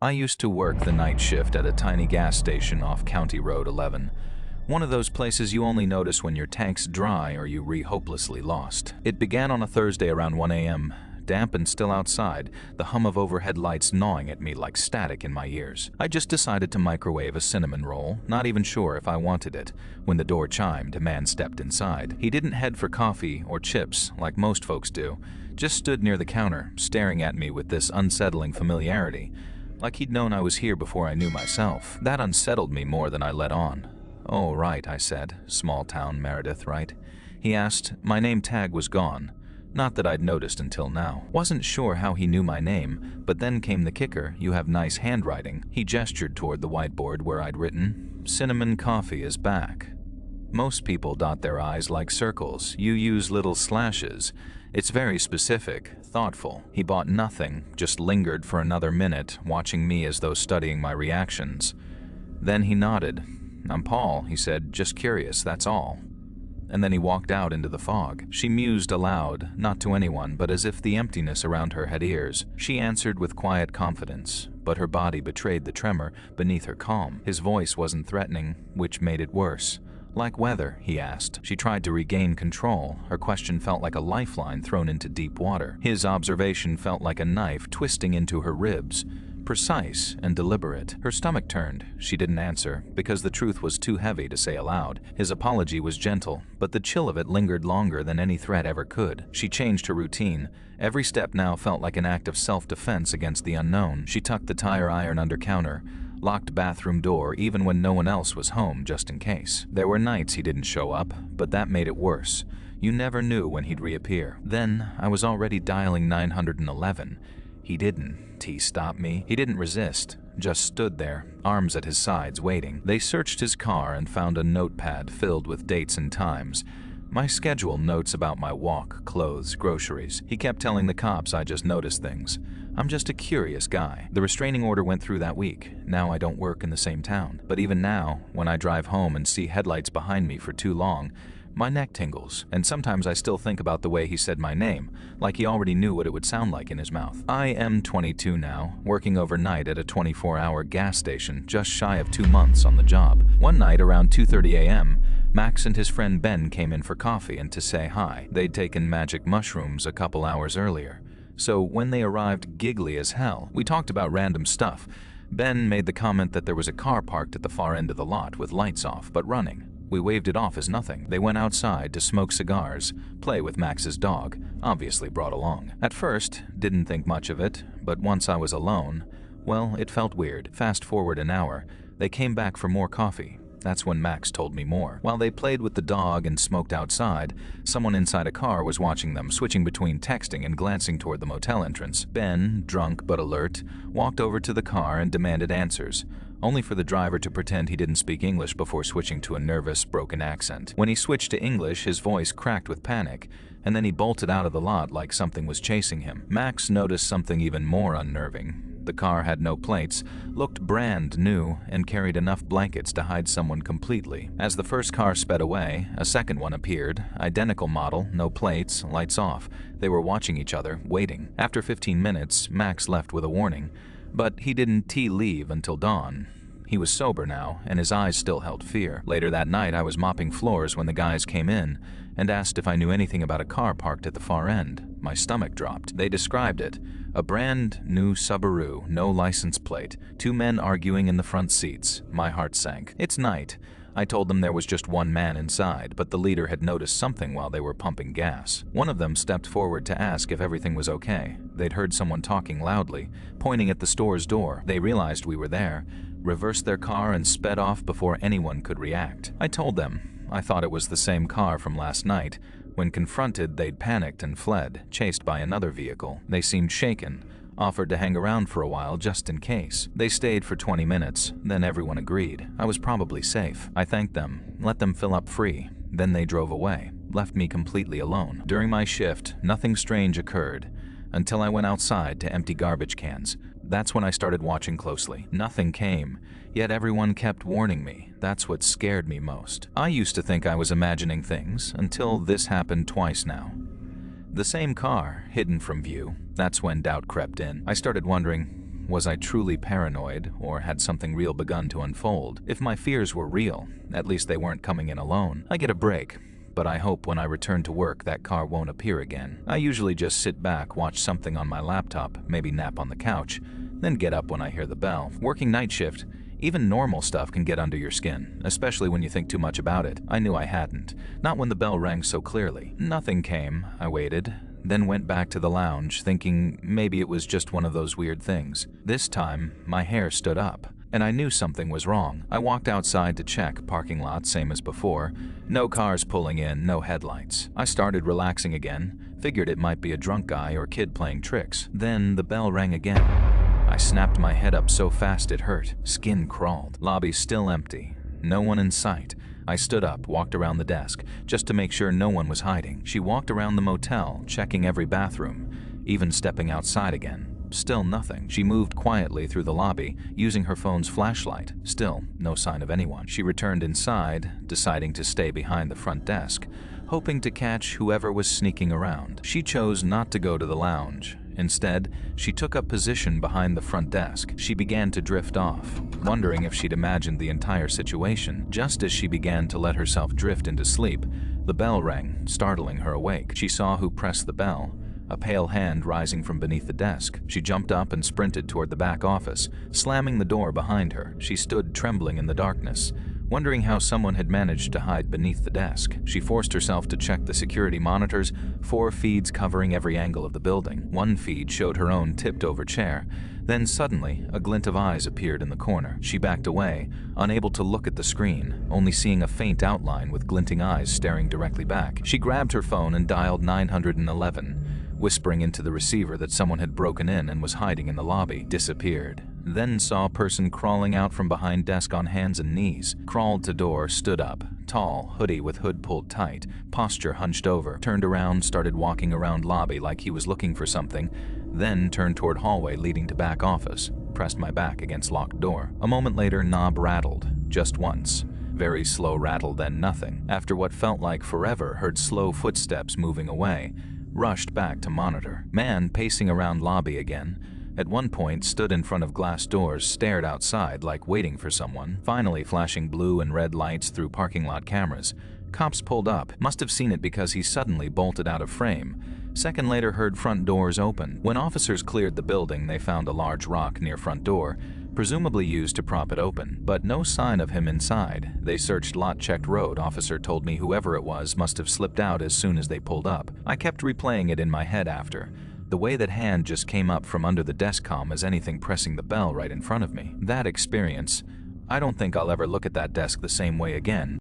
I used to work the night shift at a tiny gas station off County Road 11. One of those places you only notice when your tank's dry or you hopelessly lost. It began on a Thursday around 1 a.m., damp and still outside, the hum of overhead lights gnawing at me like static in my ears. I just decided to microwave a cinnamon roll, not even sure if I wanted it. When the door chimed, a man stepped inside. He didn't head for coffee or chips like most folks do, just stood near the counter, staring at me with this unsettling familiarity, like he'd known I was here before I knew myself. That unsettled me more than I let on. "Oh, right," I said. "Small town Meredith, right?" He asked. My name tag was gone. Not that I'd noticed until now. Wasn't sure how he knew my name, but then came the kicker. "You have nice handwriting." He gestured toward the whiteboard where I'd written, "Cinnamon coffee is back." Most people dot their I's like circles. You use little slashes. It's very specific, thoughtful. He bought nothing, just lingered for another minute, watching me as though studying my reactions. Then he nodded. "I'm Paul," he said, "just curious, that's all." And then he walked out into the fog. She mused aloud, not to anyone, but as if the emptiness around her had ears. She answered with quiet confidence, but her body betrayed the tremor beneath her calm. His voice wasn't threatening, which made it worse. "Like weather?" he asked. She tried to regain control. Her question felt like a lifeline thrown into deep water. His observation felt like a knife twisting into her ribs. Precise and deliberate. Her stomach turned. She didn't answer, because the truth was too heavy to say aloud. His apology was gentle, but the chill of it lingered longer than any threat ever could. She changed her routine. Every step now felt like an act of self-defense against the unknown. She tucked the tire iron under counter, locked bathroom door even when no one else was home, just in case. There were nights he didn't show up, but that made it worse. You never knew when he'd reappear. Then I was already dialing 911. He didn't. He stopped me. He didn't resist, just stood there, arms at his sides, waiting. They searched his car and found a notepad filled with dates and times. My schedule, notes about my walk, clothes, groceries. He kept telling the cops I just noticed things. I'm just a curious guy. The restraining order went through that week. Now I don't work in the same town. But even now, when I drive home and see headlights behind me for too long, my neck tingles, and sometimes I still think about the way he said my name, like he already knew what it would sound like in his mouth. I am 22 now, working overnight at a 24-hour gas station, just shy of 2 months on the job. One night around 2:30 a.m., Max and his friend Ben came in for coffee and to say hi. They'd taken magic mushrooms a couple hours earlier. So when they arrived, giggly as hell, we talked about random stuff. Ben made the comment that there was a car parked at the far end of the lot with lights off, but running. We waved it off as nothing. They went outside to smoke cigars, play with Max's dog, obviously brought along. At first, didn't think much of it, but once I was alone, well, it felt weird. Fast forward an hour, they came back for more coffee. That's when Max told me more. While they played with the dog and smoked outside, someone inside a car was watching them, switching between texting and glancing toward the motel entrance. Ben, drunk but alert, walked over to the car and demanded answers, only for the driver to pretend he didn't speak English before switching to a nervous, broken accent. When he switched to English, his voice cracked with panic, and then he bolted out of the lot like something was chasing him. Max noticed something even more unnerving. The car had no plates, looked brand new, and carried enough blankets to hide someone completely. As the first car sped away, a second one appeared, identical model, no plates, lights off. They were watching each other, waiting. After 15 minutes, Max left with a warning, but he didn't leave until dawn. He was sober now, and his eyes still held fear. Later that night, I was mopping floors when the guys came in and asked if I knew anything about a car parked at the far end. My stomach dropped. They described it. A brand new Subaru, no license plate, 2 men arguing in the front seats. My heart sank. It's night. I told them there was just one man inside, but the leader had noticed something while they were pumping gas. One of them stepped forward to ask if everything was okay. They'd heard someone talking loudly, pointing at the store's door. They realized we were there, reversed their car and sped off before anyone could react. I told them I thought it was the same car from last night. When confronted, they'd panicked and fled, chased by another vehicle. They seemed shaken, offered to hang around for a while just in case. They stayed for 20 minutes, then everyone agreed. I was probably safe. I thanked them, let them fill up free. Then they drove away, left me completely alone. During my shift, nothing strange occurred, until I went outside to empty garbage cans. That's when I started watching closely. Nothing came, yet everyone kept warning me. That's what scared me most. I used to think I was imagining things, until this happened twice now. The same car, hidden from view. That's when doubt crept in. I started wondering, Was I truly paranoid, or had something real begun to unfold? If my fears were real, at least they weren't coming in alone. I get a break, but I hope when I return to work that car won't appear again. I usually just sit back, watch something on my laptop, maybe nap on the couch, then get up when I hear the bell. Working night shift, even normal stuff can get under your skin, especially when you think too much about it. I knew I hadn't. Not when the bell rang so clearly. Nothing came. I waited, then went back to the lounge, thinking maybe it was just one of those weird things. This time, my hair stood up, and I knew something was wrong. I walked outside to check, parking lot same as before. No cars pulling in, no headlights. I started relaxing again, figured it might be a drunk guy or kid playing tricks. Then the bell rang again. I snapped my head up so fast it hurt. Skin crawled. Lobby still empty. No one in sight. I stood up, walked around the desk, just to make sure no one was hiding. She walked around the motel, checking every bathroom, even stepping outside again. Still nothing. She moved quietly through the lobby, using her phone's flashlight. Still no sign of anyone. She returned inside, deciding to stay behind the front desk, hoping to catch whoever was sneaking around. She chose not to go to the lounge. Instead, she took up position behind the front desk. She began to drift off, wondering if she'd imagined the entire situation. Just as she began to let herself drift into sleep, the bell rang, startling her awake. She saw who pressed the bell, a pale hand rising from beneath the desk. She jumped up and sprinted toward the back office, slamming the door behind her. She stood trembling in the darkness, wondering how someone had managed to hide beneath the desk. She forced herself to check the security monitors, 4 feeds covering every angle of the building. One feed showed her own tipped-over chair. Then suddenly, a glint of eyes appeared in the corner. She backed away, unable to look at the screen, only seeing a faint outline with glinting eyes staring directly back. She grabbed her phone and dialed 911, whispering into the receiver that someone had broken in and was hiding in the lobby. Disappeared. Then saw a person crawling out from behind desk on hands and knees. Crawled to door, stood up. Tall, hoodie with hood pulled tight, posture hunched over. Turned around, started walking around lobby like he was looking for something. Then turned toward hallway leading to back office. Pressed my back against locked door. A moment later, knob rattled. Just once. Very slow rattle, then nothing. After what felt like forever, heard slow footsteps moving away. Rushed back to monitor. Man pacing around lobby again. At one point, stood in front of glass doors, stared outside like waiting for someone, finally flashing blue and red lights through parking lot cameras. Cops pulled up. Must have seen it because he suddenly bolted out of frame. Second later, heard front doors open. When officers cleared the building, they found a large rock near front door, presumably used to prop it open, but no sign of him inside. They searched lot-checked road. Officer told me whoever it was must have slipped out as soon as they pulled up. I kept replaying it in my head after. The way that hand just came up from under the desk calm as anything pressing the bell right in front of me. That experience, I don't think I'll ever look at that desk the same way again.